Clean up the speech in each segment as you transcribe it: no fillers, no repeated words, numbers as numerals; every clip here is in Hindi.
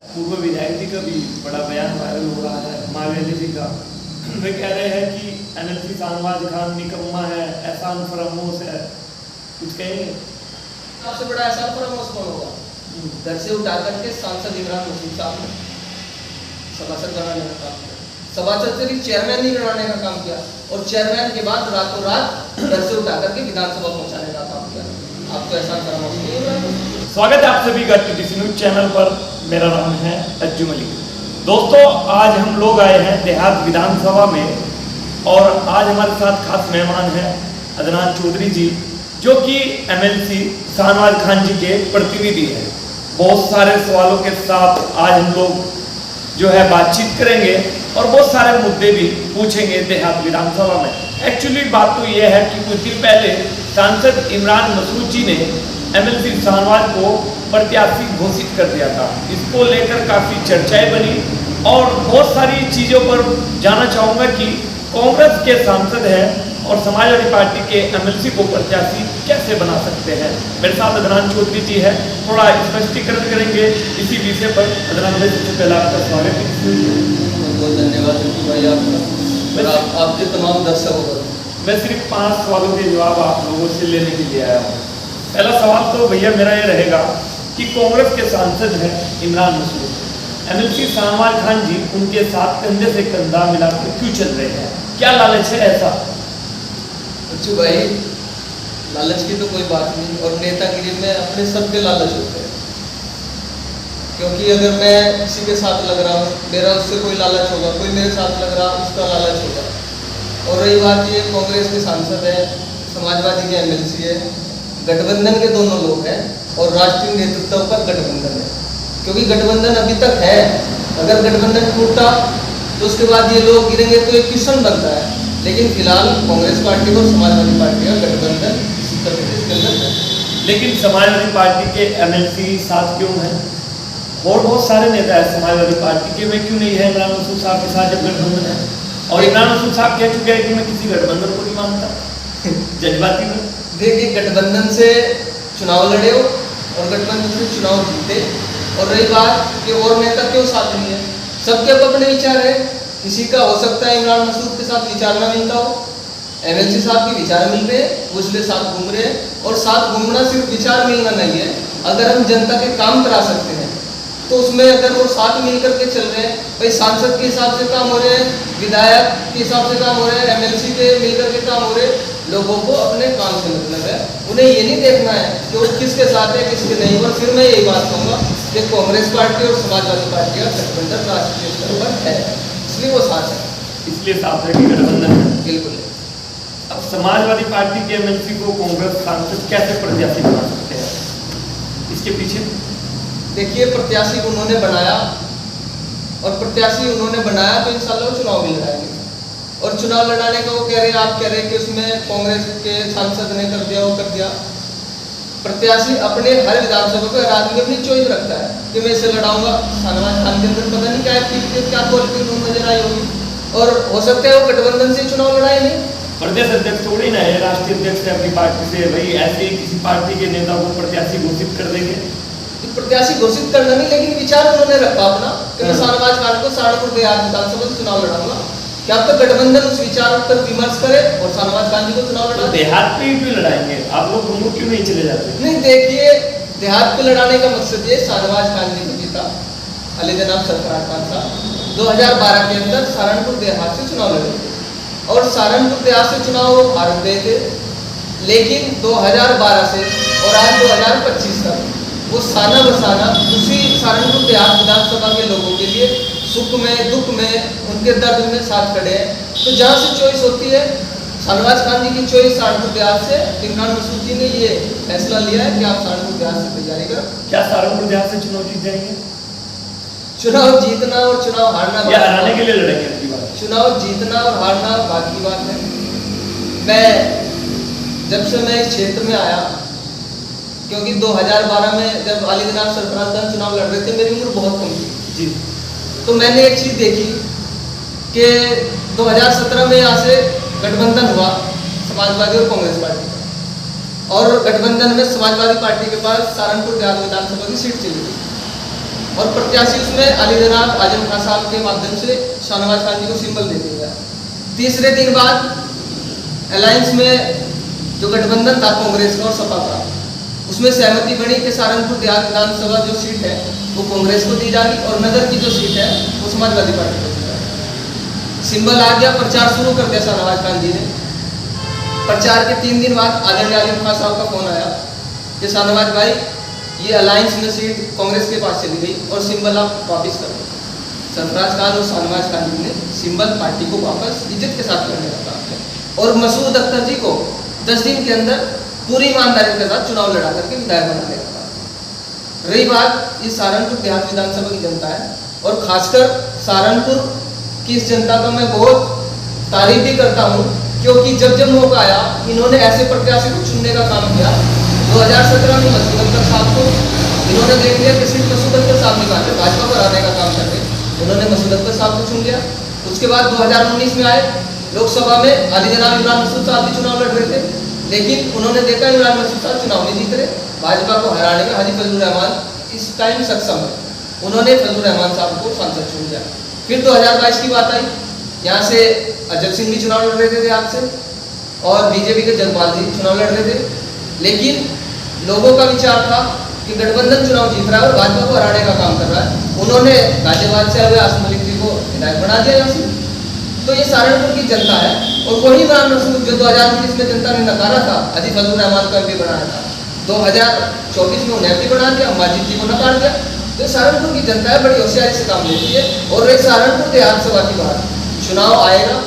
पूर्व विधायक जी का भी बड़ा बयान वायरल हो रहा है, मावेली जी का। वे कह रहे हैं कि एमएलसी शाहनवाज खान निकम्मा है, एहसान फरामोश है। कुछ कहेंगे? सबसे बड़ा एहसान फरामोश कौन होगा? घर से उठा करके सांसद इमरान मसूद साहब ने सभासद बनाने का काम किया। सभासद से भी चेयरमैन नहीं बनाने का काम किया, और चेयरमैन के बाद रातों रात घर से उठा करके विधानसभा पहुंचाने का काम किया। आपको एहसान फरामोश नहीं होगा। स्वागत है आप सभी का टीटीसी न्यूज चैनल पर। मेरा नाम है अज्जू मलिक। दोस्तों, आज हम लोग आए हैं देहात विधानसभा में, और आज हमारे साथ खास मेहमान हैं अदनान चौधरी जी, जो कि एमएलसी शाहनवाज खान जी के प्रतिनिधि हैं। बहुत सारे सवालों के साथ आज हम लोग जो है बातचीत करेंगे और बहुत सारे मुद्दे भी पूछेंगे देहात विधानसभा में। एक्चुअली बात तो यह है कि कुछ दिन पहले सांसद इमरान मसूद जी ने एमएलसी शाहनवाज को प्रत्याशी घोषित कर दिया था। इसको लेकर काफ़ी चर्चाएं बनी, और बहुत सारी चीज़ों पर जानना चाहूँगा कि कांग्रेस के सांसद हैं और समाजवादी पार्टी के एमएलसी को प्रत्याशी कैसे बना सकते हैं। मेरे साथ अदनान चौधरी जी है, थोड़ा स्पष्टीकरण करेंगे इसी विषय पर। अदनान भाई, सबसे पहले आपका स्वागत है। बहुत बहुत धन्यवाद भाई आपका, आपके तमाम दर्शकों को। मैं सिर्फ 5 सवालों के जवाब आप लोगों से लेने के लिए आया हूँ। पहला सवाल तो भैया मेरा ये रहेगा कि कांग्रेस के सांसद हैं इमरान मसूद, एमएलसी शाहनवाज खान जी उनके साथ कंधे से कंधा मिलाकर क्यों चल रहे हैं? क्या लालच है ऐसा? अच्छू भाई, लालच की तो कोई बात नहीं, और नेतागिरी में अपने सबके लालच होते हैं। क्योंकि अगर मैं किसी के साथ लग रहा हूँ, मेरा उससे कोई लालच होगा, कोई मेरे साथ लग रहा उसका लालच होगा। और रही बात ये, कांग्रेस के सांसद है, समाजवादी के एमएलसी है, गठबंधन के दोनों लोग हैं, और राष्ट्रीय नेतृत्व का गठबंधन है। क्योंकि गठबंधन अभी तक है, अगर गठबंधन टूटा तो उसके बाद ये लोग गिरेंगे तो एक किशन बनता है। लेकिन फिलहाल कांग्रेस पार्टी और समाजवादी पार्टी का गठबंधन इस उत्तर प्रदेश के अंदर है। लेकिन समाजवादी पार्टी के एमएलसी साथ क्यों हैं? और बहुत सारे नेता हैं समाजवादी पार्टी के, वे क्यों नहीं है इमरान मसूद साहब के साथ जब गठबंधन है? और इमरान मसूद साहब कह चुके हैं कि मैं किसी गठबंधन को नहीं मानता। जज्बाती में देखिए, गठबंधन से चुनाव लड़े हो और गठबंधन से चुनाव जीते। और रही बात कि और नेता क्यों साथ नहीं है, सबके अपने विचार है। किसी का हो सकता है इमरान मसूद के साथ विचार ना मिलता हो, एमएलसी साहब के विचार मिल रहे हैं, वो इसलिए साथ घूम रहे हैं। और साथ घूमना सिर्फ विचार मिलना नहीं है, अगर हम जनता के काम करा सकते हैं तो उसमें अगर वो साथ मिल करके चल रहे हैं, भाई सांसद के हिसाब से काम हो रहे हैं, विधायक के हिसाब से काम हो रहे हैं, एमएलसी के मिलकर के काम हो रहे हैं। लोगों को अपने काम से मतलब है, उन्हें ये नहीं देखना है कि वो किसके साथ है किसके नहीं। और फिर मैं यही बात कहूँगा कि कांग्रेस पार्टी और समाजवादी पार्टी का गठबंधन राष्ट्रीय स्तर पर है, इसलिए वो साथ है, इसलिए साथ है कि गठबंधन है। बिल्कुल। अब समाजवादी पार्टी के एमएलसी को कांग्रेस सांसद कैसे प्रत्याशी बना सकते हैं? इसके पीछे देखिए, प्रत्याशी उन्होंने बनाया, और प्रत्याशी उन्होंने बनाया तो इंशाल्लाह वो चुनाव भी लड़ाएंगे। और चुनाव लड़ाने का वो कह रहे हैं, आप कह रहे हैं कि उसमें कांग्रेस के सांसद ने कर दिया, वो कर दिया। प्रत्याशी अपने हर विधानसभा को, हर आदमी अपनी चॉइस रखता है कि मैं इसे लड़ाऊंगा। शाहनवाज खान के अंदर पता नहीं क्या क्वालिटी नजर आई होगी, और हो सकता है वो गठबंधन से चुनाव लड़ाए नहीं। प्रदेश अध्यक्ष थोड़ी ना है, राष्ट्रीय अध्यक्ष है अपनी पार्टी से, भाई ऐसे ही किसी पार्टी के नेता को प्रत्याशी घोषित कर देंगे। प्रत्याशी घोषित करना नहीं, लेकिन विचार उन्होंने रखा अपना कि मैं शाहनवाज खान को सहारनपुर देहात विधानसभा से चुनाव लड़ाऊंगा। क्या अब तक गठबंधन उस विचार पर विमर्श करे और शाहनवाज खान जी को चुनाव लड़ा? देहात पे ही क्यों लड़ाएंगे आप लोग? दोनों क्यों नहीं चले जाते? नहीं, देखिए, देहात पे लड़ाने का मकसद ये, शाहनवाज खान जी के पिता अली जनाब सरफराज खान साहब 2012 के अंदर सहारनपुर देहात से चुनाव लड़े थे, और सहारनपुर देहात से चुनाव वो हार गए थे। लेकिन 2012 से और आज 2025 तक वो साना बसाना उसी सहारनपुर देहात विधानसभा के लोगों के लिए सुख में दुख में उनके दर्द में साथ खड़े हैं। तो जहाँ से चॉइस होती है, शाहनवाज खान जी की चॉइस सहारनपुर देहात से, इमरान मसूद जी ने ये फैसला लिया है कि आप सहारनपुर देहात से तैयारी करो। क्या सहारनपुर देहात से चुनाव जीत जाएंगे? चुनाव जीतना और चुनाव हारना या हराने के लिए लड़ेंगे आपकी बात? चुनाव जीतना और हारना बात की बात है। मैं जब से मैं इस क्षेत्र में आया, क्योंकि 2012 में जब अली जनाब सरफराज खान चुनाव लड़ रहे थे, मेरी उम्र बहुत कम थी जी, तो मैंने एक चीज़ देखी कि 2017 में यहाँ से गठबंधन हुआ समाजवादी और कांग्रेस पार्टी का, और गठबंधन में समाजवादी पार्टी के पास सहारनपुर देहात विधानसभा की सीट चली गई। और प्रत्याशी उसमें अली जनाब आजम खान साहब के माध्यम से शाहनवाज खान जी को सिंबल दे दिया गया। तीसरे दिन बाद अलायंस में जो गठबंधन था कांग्रेस का और सपा का, उसमें सहमति बनी कि सहारनपुर देहात विधानसभा जो सीट है वो कांग्रेस को दी जाएगी और नगर की जो सीट है वो समाजवादी पार्टी को दी जाएगी। सिंबल आ गया, प्रचार शुरू कर दिया शाहनवाज खान जी ने। प्रचार के 3 दिन बाद आदरणीय आजम खान साहब का फोन आया कि शाहनवाज भाई ये अलायंस में सीट कांग्रेस के पास चली गई और सिंबल आप वापस कर दो। सरफराज खान और शाहनवाज खान जी ने सिंबल पार्टी को वापस इज्जत के साथ करने का काम किया और मसूद अख्तर जी को 10 दिन के अंदर पूरी ईमानदारी के साथ चुनाव लड़ा करके विधायक बनाने का काम किया। रही बात इस सहारनपुर देहात विधानसभा की जनता है और खासकर सहारनपुर की इस जनता का मैं बहुत तारीफ भी करता हूँ, क्योंकि जब जब मौका आया इन्होंने ऐसे प्रत्याशी को चुनने का काम किया। 2017 में मसूद अख्तर साहब को इन्होंने देख लिया कि सिर्फ मसूद अख्तर साहब निकाले, भाजपा को हराने का काम कर रहे, उन्होंने मसूद अख्तर साहब को चुन लिया। उसके बाद 2019 में आए, लोकसभा में अली जनाब इमरान मसूद साहब भी चुनाव लड़ रहे थे, लेकिन उन्होंने देखा इमरान मसूद साहब चुनाव नहीं जीत रहे, भाजपा को हराने में हाजी फजलुर रहमान इस टाइम सक्षम है, उन्होंने फजलुर रहमान साहब को सांसद चुन लिया। फिर 2022 की बात आई, यहाँ से अजब सिंह भी चुनाव लड़ रहे थे देहात से और बीजेपी के जगपाल जी चुनाव लड़ रहे थे, लेकिन लोगों का विचार था कि गठबंधन चुनाव जीत रहा है और भाजपा को हराने का काम कर रहा है, उन्होंने गाजियाबाद से हुए आसिम मलिक जी को विधायक बना दिया यहाँ से। तो ये सहारनपुर की जनता है और वही इमरान मसूद जो 2019 में जनता ने नकारा था, हाजी फजलुर रहमान को एमपी बनाया था, 2024 में उन्हें एमपी बना दिया, माजिद जी को नकार दिया। तो सहारनपुर की जनता है, बड़ी होशियारी से काम लेती है। और रही सहारनपुर देहात सभा की बात, चुनाव आएगा,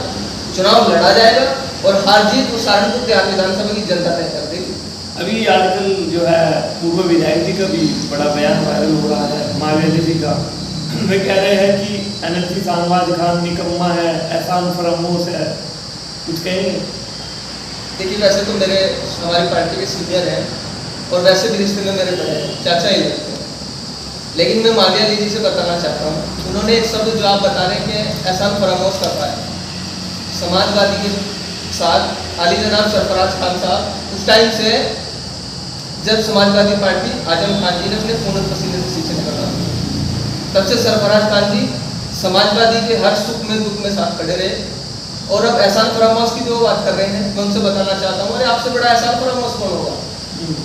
चुनाव लड़ा जाएगा और हार जीत वो सहारनपुर देहात विधानसभा की जनता तय कर देगी। अभी आजकल जो है पूर्व विधायक जी का भी बड़ा बयान वायरल हो रहा है, मायावती जी का, वे कह रहे हैं कि एनएलसी शाहनवाज खान निकम्मा है, एहसान फरामोश है, कुछ कहेंगे? देखिए, वैसे तो मेरे हमारी पार्टी के सीनियर हैं और वैसे भी रिश्ते में मेरे बड़े चाचा ही लगते हैं, लेकिन मैं माविया जी से बताना चाहता हूँ, उन्होंने एक शब्द जो आप बता रहे हैं कि एहसान फरामोश कर रहा है, समाजवादी के साथ अली जनाब सरफराज खान साहब उस टाइम से जब समाजवादी पार्टी आजम खान जी ने अपने खून पसीने से सींचे निकाला, तब से सरफराज खान जी समाजवादी के हर सुख में दुख में साथ खड़े रहे। और अब एहसान फरामोश की जो बात कर रहे हैं, मैं उनसे बताना चाहता हूँ, अरे आपसे बड़ा एहसान फरामोश कौन होगा?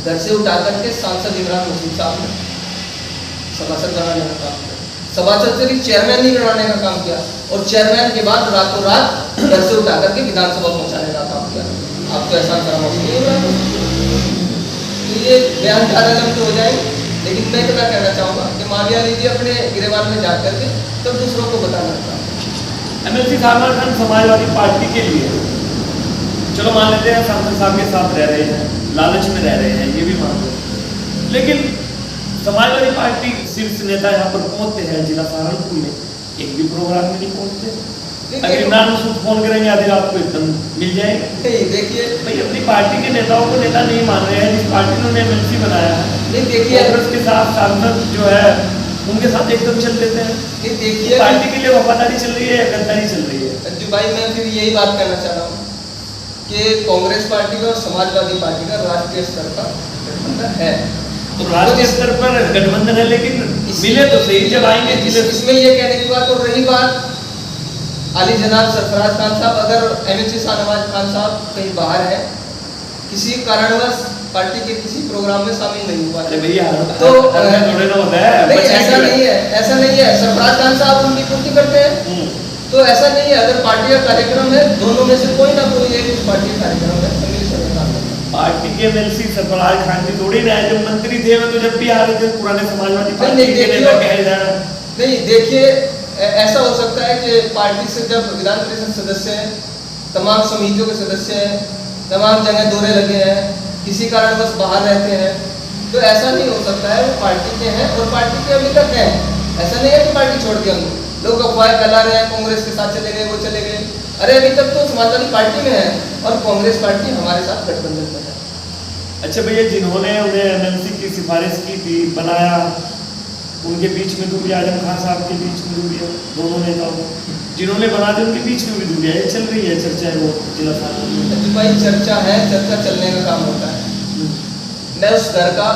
घर से उठा करके सांसद इमरान मसूद साहब ने सभासद बनाने का काम किया, सभासद से भी चेयरमैन नहीं बनाने का काम किया और चेयरमैन के बाद रातों रात घर से उठा करके विधानसभा पहुंचाने का काम किया। आप तो एहसान फरामोश नहीं है। तो ये बयान ज़्यादा लंबे हो जाए, लेकिन मैं इतना कहना चाहूँगा कि माविया जी अपने गिरेबान में जा करके तब दूसरों को बताना चाहता। एमएलसी शाहनवाज खान समाजवादी पार्टी के लिए, चलो मान लेते हैं सांसद साहब के साथ रह रहे हैं, लालच में रह रहे हैं, ये भी मान लो, लेकिन समाजवादी पार्टी शीर्ष नेता यहाँ पर पहुँचते हैं जिला सहारनपुर में, एक भी प्रोग्राम में नहीं पहुँचते। अगर इमरान मसूद फोन करेंगे आधी रात को एकदम मिल जाएगा। देखिए भाई, अपनी पार्टी के नेताओं को नेता नहीं मान रहे हैं, जिस पार्टी ने उन्हें एमएलसी बनाया है, नहीं देखिए कांग्रेस के साथ सांसद जो है उनके साथ एकदम चल देते हैं। देखिए पार्टी के लिए वफादारी चल रही है या गद्दारी चल रही है? अज्जू भाई, मैं फिर यही बात कहना चाह रहा हूँ कि कांग्रेस पार्टी का और समाजवादी पार्टी का राष्ट्रीय स्तर का गठबंधन है। तो राष्ट्रीय स्तर पर गठबंधन है, लेकिन मिले तो सही जब आएंगे। इसमें ये कहने की बात, और रही बात अली जनाब सरफराज खान साहब, अगर एमएलसी शाहनवाज खान साहब कहीं बाहर है, किसी कारणवश पार्टी के किसी प्रोग्राम में शामिल नहीं हुआ है, भैया तो नहीं, ऐसा नहीं है, ऐसा नहीं है। सरफराज खान साहब उनकी पूर्ति करते हैं, तो ऐसा नहीं है। अगर पार्टी का कार्यक्रम है, दोनों में से कोई ना कोई एक उस पार्टी का कार्यक्रम है, पार्टी के एमएलसी सरफराज खान जी थोड़ी ना, जब मंत्री थे तो जब भी आ रहे थे पुराने समाजवादी पार्टी के नेता कहे जा रहे। नहीं, देखिए ऐसा हो सकता है कि पार्टी से जब विधान परिषद सदस्य हैं, तमाम समितियों के सदस्य हैं, तमाम जगह दौरे लगे हैं, किसी कारणवश बाहर रहते हैं, तो ऐसा नहीं हो सकता है। वो पार्टी के हैं और पार्टी के अभी तक हैं, ऐसा नहीं है कि पार्टी छोड़ दी हमने। लोग अफवाह फैला रहे हैं, कांग्रेस के साथ चले गए, वो चले गए, अरे अभी तक तो समाजवादी पार्टी में है और कांग्रेस पार्टी हमारे साथ गठबंधन में है। अच्छा भैया, जिन्होंने उन्हें एमएलसी की सिफारिश की थी, बनाया, उनके बीच में दूरियां, आजम खान साहब के बीच में दूरियां, दोनों नेताओं जिन्होंने बना दी उनके बीच में भी दूरियां, ये चल रही है चर्चा है वो जिला सहारनपुर में। भाई चर्चा है, चर्चा चलने का काम होता है। मैं उस घर का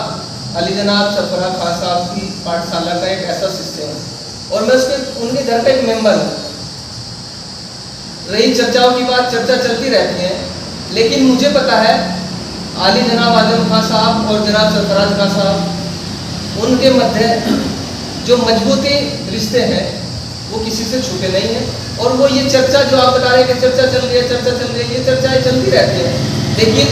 अली जनाब सरफराज खान साहब की पाठशाला का एक ऐसा शिष्य हूँ और मैं उसके उनके घर का एक मेंबर हूँ। रही चर्चाओं की बात, चर्चा चलती रहती है, लेकिन मुझे पता है आली जनाब आजम खान साहब और जनाब सरफराज खान साहब उनके मध्य जो मजबूती रिश्ते हैं वो किसी से छूटे नहीं हैं। और वो ये चर्चा जो आप बता रहे हैं कि चर्चा चल रही है, चर्चा चल रही है, ये चर्चाएं चलती रहती हैं, लेकिन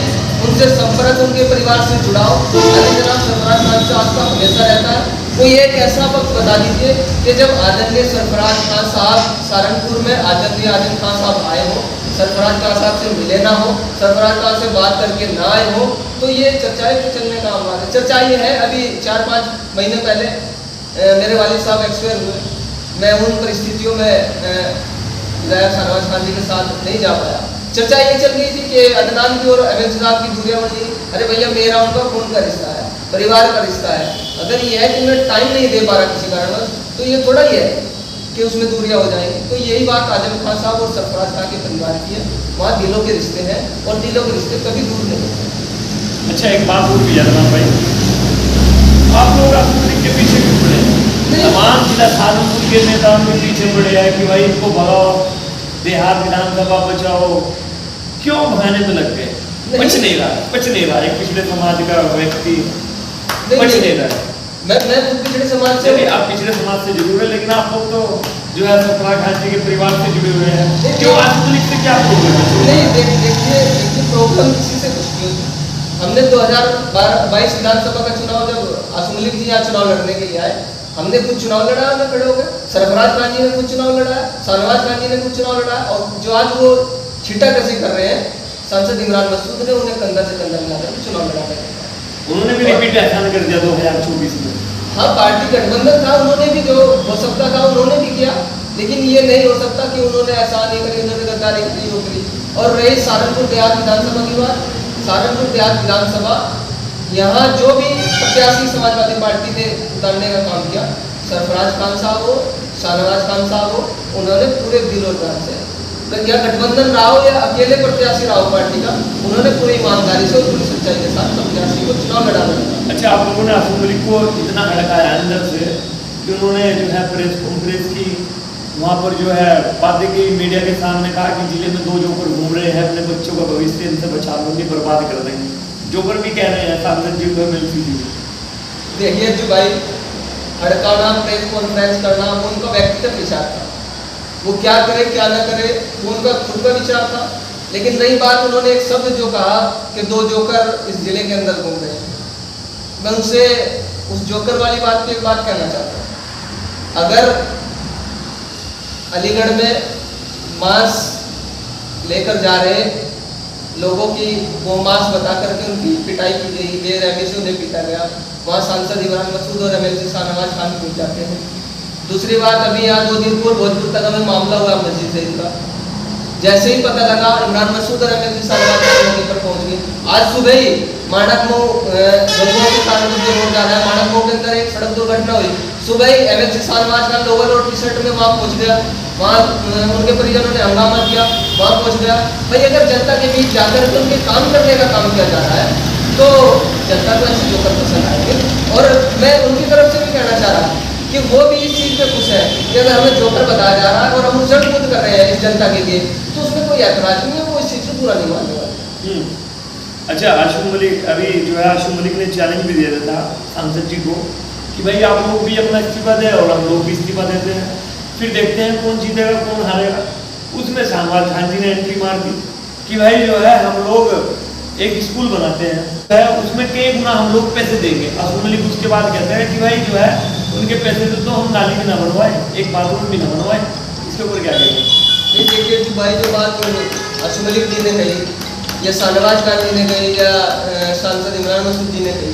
उनसे संपर्क, उनके परिवार से जुड़ाव अली जनाब सरफराज खान साहब का हमेशा रहता है। कोई एक ऐसा वक्त बता दीजिए कि जब आदरणीय सरफराज खान साहब सहारनपुर में आदरणीय आजम खान साहब आए हो, सरफराज खान साहब से मिले ना हो, सरफराज खान से बात करके ना आए हो, तो ये चर्चाएं तो चलने का आम बात है। चर्चा ये है, अभी 4-5 महीने पहले मेरे वालिद साहब एक्सपायर हुए। मैं उन परिस्थितियों में विधायक शाहनवाज खान जी के साथ नहीं जा पाया। चर्चा ये चल रही थी कि अदनान की और एमएलसी साहब की दूरियां बढ़ गई। अरे भैया, मेरा उनका खून का रिश्ता है, परिवार का रिश्ता है। अगर ये है कि मैं टाइम नहीं दे पा रहा किसी कारणवश, तो ये थोड़ा ही है कि उसमें दूरियां हो जाएंगी। तो यही बात आजम खान साहब और सरफराज खान के परिवार की है। वहाँ दिलों के रिश्ते हैं और दिलों के रिश्ते कभी दूर नहीं होते। अच्छा, एक बात और भी अदनान भाई, आप लोग आसुमलिक के पीछे क्यों पड़े? तमाम जिला सहारनपुर के नेताओं के पीछे पड़े हैं कि भाई इनको भगाओ, देहात विधानसभा बचाओ, क्यों भगाने में लग गए? बच नहीं रहा एक पिछड़े समाज का व्यक्ति बच नहीं रहा। मैं खुद पिछड़े समाज से, आप पिछड़े समाज से जुड़े हुए, लेकिन आप लोग तो जो है सरफराज खान जी के परिवार से जुड़े हुए हैं, क्यों आसुमलिक से क्या प्रॉब्लम है? नहीं, देखिए प्रॉब्लम किसी से कुछ नहीं होती। हमने 2022 विधानसभा का चुनाव, जब आसुमलिक जी यहाँ चुनाव लड़ने के लिए आए, हमने कुछ चुनाव लड़ा, हमने खड़े हो गए। सरफराज खान जी ने कुछ चुनाव लड़ा, शाहनवाज खान जी ने कुछ चुनाव लड़ा, और जो आज वो छींटाकशी कर रहे हैं, सांसद इमरान मसूद ने उन्हें कंधा से कंधा मिलाकर चुनाव लड़ाने का, उन्होंने भी रिपीट ऐलान कर दिया 2024 में। हाँ, पार्टी गठबंधन था, उन्होंने भी जो हो सकता था उन्होंने भी किया, लेकिन ये नहीं हो सकता कि उन्होंने ऐसा नहीं करी, उन्होंने गद्दारी करी, वो करी। और रही सहारनपुर देहात विधानसभा की बात, सहारनपुर देहात विधानसभा, यहाँ जो भी प्रत्याशी समाजवादी पार्टी ने उतारने का काम किया, सरफराज खान साहब हो, शाहनवाज खान साहब हो, उन्होंने पूरे दिल और जान से, या गठबंधन रहा हो या अकेले प्रत्याशी रहा हो पार्टी का, उन्होंने पूरी ईमानदारी से और पूरी सच्चाई के साथ प्रत्याशी को चुनाव लड़ाना। अच्छा, आप लोगों ने आसुमलिक को इतना हड़काया अंदर से कि उन्होंने जो है प्रेस कॉन्फ्रेंस की, वहाँ पर जो है बातें की, मीडिया के सामने कहा कि जिले में 2 जोकर घूम रहे हैं, अपने बच्चों का भविष्य इनसे बचा लो, इन्हें बर्बाद कर देंगे। जोकर भी कह रहे हैं सांसद जी को, एमएलसी जी। देखिए जो भाई, हड़काना, प्रेस कॉन्फ्रेंस करना, वो उनका व्यक्तिगत विचार था, वो क्या करे क्या ना करे वो उनका खुद का विचार था। लेकिन नई बात, उन्होंने एक शब्द जो कहा कि 2 जोकर इस जिले के अंदर घूम रहे हैं, मैं उनसे उस जोकर वाली बात पे एक बात कहना चाहता हूँ। अगर अलीगढ़ में मांस लेकर जा रहे लोगों की वो मांस बता करके उनकी पिटाई की गई, बेरहमी से उन्हें पीटा गया, वहाँ सांसद इमरान मसूद और एमएलसी शाहनवाज खान पहुँच जाते हैं। दूसरी बात, अभी यहाँ 2 दिन पूर्व भोजपुर तक में मामला हुआ मस्जिद से इनका, जैसे ही पता लगा इमरान मसूद और एमएलसी शाहनवाज खान मौके पर पहुँच गए। आज सुबह ही माणक मोह गंगोह के सहारनपुर जो रोड जा रहा है, माणक मोह के अंदर एक सड़क दुर्घटना हुई। सुबह ही MLC Shahnawaz Khan lower road T shirt में वहाँ पहुँच गया, वहाँ उनके परिजनों ने हंगामा किया, वहाँ पहुँच गया। भाई, अगर जनता के बीच जाकर के उनके काम करने का काम किया जा रहा है, तो जनता को ऐसे जोकर पसंद आएंगे। और मैं उनकी तरफ से भी कहना चाह रहा हूँ कि वो भी इस चीज़ पे खुश है कि अगर हमें जोकर बताया जा रहा है और हम उछल कूद कर रहे हैं इस जनता के लिए, तो उसमें कोई ऐतराज नहीं है, वो इस चीज़ को पूरा नहीं मानने वाले। अच्छा, आशुम मलिक, अभी जो है आशुम मलिक ने चैलेंज भी दिया था सांसद जी को कि भाई आप लोग भी अपना इस्तीफा दें और हम लोग भी इस्तीफा देते हैं, फिर देखते हैं कौन जीतेगा कौन हारेगा। उसमें शाहनवाज खान जी ने एंट्री मार दी कि भाई जो है हम लोग एक स्कूल बनाते हैं, उसमें कई गुना हम लोग पैसे देंगे। आशुम मलिक उसके बाद कहते हैं कि भाई जो है उनके पैसे से तो हम नाली भी ना बनवाए, एक बाथरूम भी ना बनवाए। इसके ऊपर क्या कहेंगे? देखिए जो भाई, जो बात आशुम मलिक जी ने कही, या शाहनवाज खान जी ने कही, या सांसद इमरान मसूद जी ने कही,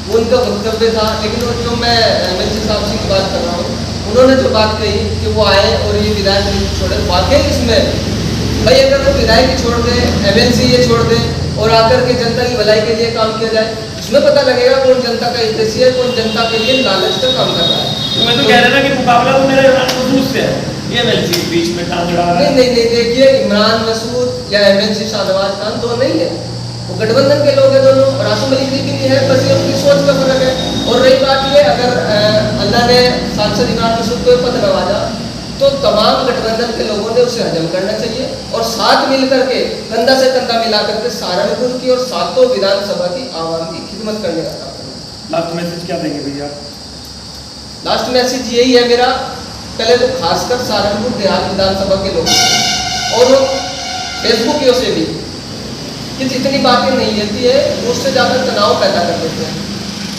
वो उनका वक्तव्य था। लेकिन वो जो मैं एमएलसी साहब से की बात कर रहा हूँ, उन्होंने जो बात कही कि वो आए और ये विधायक छोड़े, वाकई इसमें भाई अगर वो विधायक छोड़ दें, एमएलसी ये छोड़ दें और आकर के जनता की भलाई के लिए काम किया जाए, इसमें पता लगेगा कौन जनता का हितैषी है, कौन जनता के लिए लालच का काम कर रहा है। तो मैं तो कह रहा ना कि मुकाबला तो मेरा इमरान मसूद से है, ये एमएलसी के बीच में काम लड़ा रहा है। नहीं, देखिए इमरान मसूद या एमएलसी शाहनवाज खान दो नहीं है, वो गठबंधन के लोग हैं दोनों, और आशुम मलिक भी है, बस ये उनकी सोच का फर्क है। और रही बात ये, अगर अल्लाह ने सांसद इमरान मसूद को पद नवाजा तो तमाम गठबंधन के लोगों ने उसे हजम करना चाहिए और साथ मिलकर के कंधा से कंधा मिला करके सहारनपुर की और सातों विधानसभा की आवाम की खिदमत करने का काम करें। लास्ट मैसेज क्या देंगे भैया? लास्ट मैसेज यही है मेरा, पहले तो खासकर सहारनपुर देहात विधानसभा के लोग और फेसबुकियों से भी कि जितनी बातें नहीं रहती है उससे ज़्यादा तनाव पैदा कर देते हैं।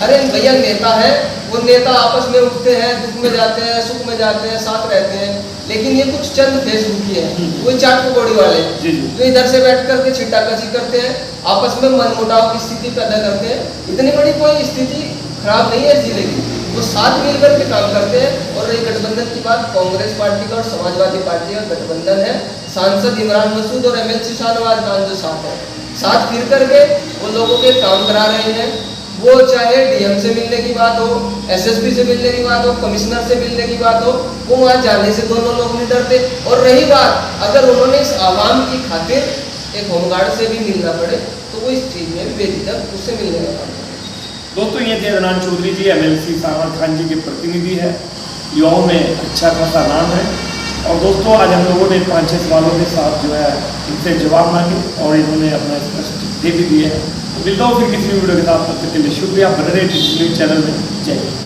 अरे भैया नेता है, वो नेता आपस में उठते हैं, दुख में जाते हैं, सुख में जाते हैं, साथ रहते हैं, लेकिन ये कुछ चंद फेसबुकी है, वही चाट पकौड़ी वाले जो इधर से बैठ करके छिट्टाकशी करते हैं, आपस में मनमुटाव की स्थिति पैदा करते हैं। इतनी बड़ी कोई स्थिति खराब नहीं है इस जिले की, वो साथ मिलकर के काम करते हैं। और रही गठबंधन की बात, कांग्रेस पार्टी का और समाजवादी पार्टी का गठबंधन है, सांसद इमरान मसूद और MLC शाहनवाज खान जो साथ है, साथ फिर करके वो लोगों के काम करा रहे हैं। वो चाहे DM से मिलने की बात हो, SSP से मिलने की बात हो, कमिश्नर से मिलने की बात हो, वो वहाँ जाने से दोनों लोग नहीं डरते। और रही बात, अगर उन्होंने इस आवाम की खातिर एक होमगार्ड से भी मिलना पड़े तो वो इस चीज़ में बेझिझक उससे मिलने का काम करें। दोस्तों ये थे अदनान चौधरी जी, MLC शाहनवाज खान जी के प्रतिनिधि है, युवाओं में अच्छा खासा नाम है। और दोस्तों आज हम लोगों ने 5-6 सवालों के साथ जो है इनसे जवाब मांगे और इन्होंने अपना स्पष्ट दे भी दिए हैं। मिलता हूँ फिर किसी वीडियो के साथ, तब तक के लिए शुक्रिया। बने रहिए न्यूज़ चैनल में। जय हिंद।